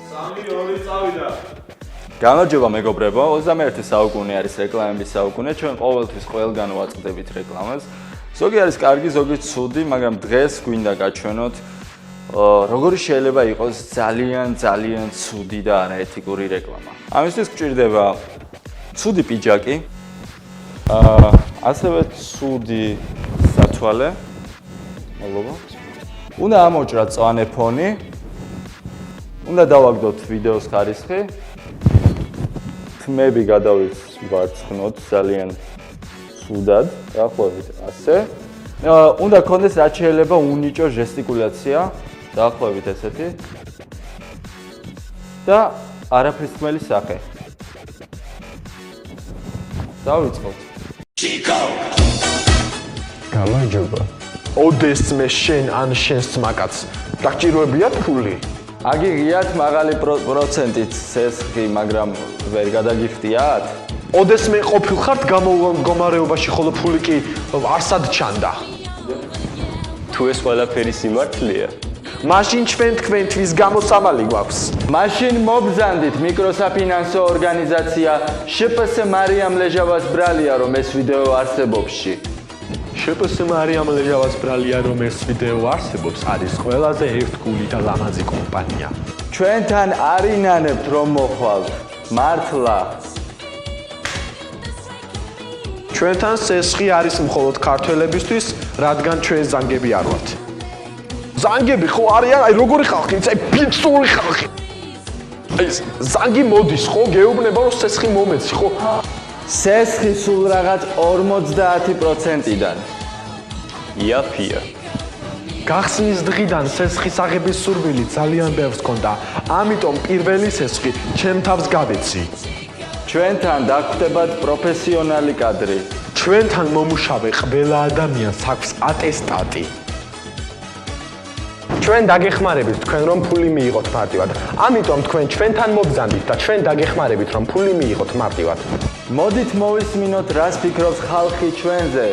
3-2 წავიდა. გამარჯობა მეგობრებო, 21 საუკუნე არის რეკლამების საუკუნე, ჩვენ ყოველთვის ყველგან ვაწყდებით რეკლამას. ზოგი არის კარგი, ზოგი ცუდი, მაგრამ დღეს გვინდა გაჩვენოთ როგორი შეიძლება იყოს ძალიან ცუდი და არაეთიკური რეკლამა. ამისთვის გვჭირდება ცუდი პიჯაკი, ასევე ცუდი სათვალე. მადლობა. უნდა ამოჭრათ წვანე ფონი. უნდა დავაგდოთ ვიდეოს ხარისხი. თმები გადავიცვარცხნოთ ძალიან ცუდად, დაახლოებით ასე. უნდა გქონდეს რაც შეიძლება უნიჭო ჟესტიკულაცია, დაახლოებით ესეთი. და არაფრის თქმელი სახე. დავიწყოთ. გამარჯობა. ოდეს მე შენ ან შენს მაკაც. დაგჭიროებია ფული? აგიგიათ მაღალი პროცენტით სესხი, მაგრამ ვერ გადაგიხდიათ? ოდეს მე ყოფილხართ გამომგომარეობაში, ხოლო ფული კი არსად ჩანდა. თუ ეს ყველაფერი სიმართლეა, მაშინ ჩვენ თქვენთვის გამოცამალი გვაქვს. მაშინ მობრძანდით მიკროსაფინანსო ორგანიზაცია შპს მარიამ ლეჟავას ბრალია, რომ ეს ვიდეო არსებობში. შპს მარიამ ლეჟავას ბრალია, რომ ეს ვიდეო არსებობს, არის ყველაზე ერთგული და ლამაზი კომპანია. ჩვენთან არ ინანებთ რომ მოხვალთ. მართლა. ჩვენთან სესხი არის მხოლოდ ქართველებისთვის, რადგან ჩვენ ზანგები არ ვართ. ზანგები ხო არიან, აი როგორი ხალხი, აი ფიქსური ხალხი. აი ზანგი მოდის ხო, გეუბნება რომ სესხი მომეცი ხო? სესხი სულ რაღაც 50%-დან. იაფია. გახსნის დღიდან სესხის აღების სურვილი ძალიან ბევრს ჰქონდა, ამიტომ პირველი სესხი ჩემ თავს გავეცი. ჩვენთან დაგვხვდებათ პროფესიონალი კადრი. ჩვენთან მომუშავე ყველა ადამიანს აქვს ატესტატი. ჩვენ დაგეხმარებით თქვენ რომ ფული მიიღოთ მარტივად. ამიტომ თქვენ ჩვენთან მობრძანდით და ჩვენ დაგეხმარებით რომ ფული მიიღოთ მარტივად. მოდით მოვისმინოთ რას ფიქრობს ხალხი ჩვენზე.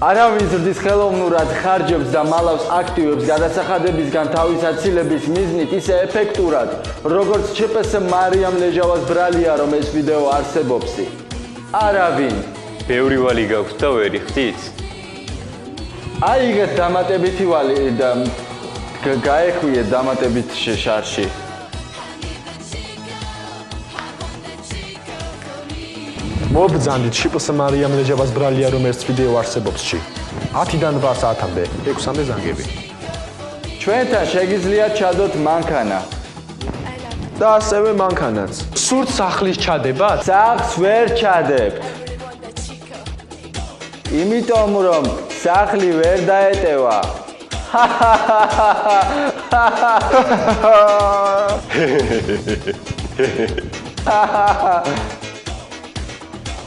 არავინ ზრდის ხელოვნურად ხარჯებს და მალავს აქტივებს გადასახადებისგან თავის აცილების მიზნით ისე ეფექტურად, როგორც შპს მარიამ ლეჟავას ბრალია, რომ ეს ვიდეო არსებობსი. არავინ. ბევრი ვალი გაქვს და ვერ იხდით? აიღეთ დამატებითი ვალი და გაეხვიეთ დამატებით შარში. მობრძანდით შპს მარიამ ლეჟავას ბრალია, რომ ეს ვიდეო არსებობსში. 10-დან 8 საათამდე 6-მდე ზანგები. ჩვენთან შეგიძლიათ ჩადოთ მანქანა. და ასევე მანქანაც. სურთ სახლის ჩადებათ? სახლს ვერ ჩადებთ. იმიტომ რომ სახლი ვერ დაეტევა.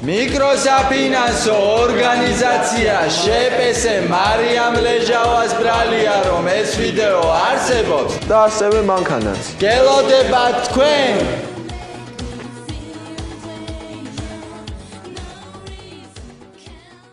მიკროსაფინანსო ორგანიზაცია შპს მარიამ ლეჟავას ბრალია, რომ ეს ვიდეო არსებობს და ასევე მანქანაც. გელოდებათ თქვენ.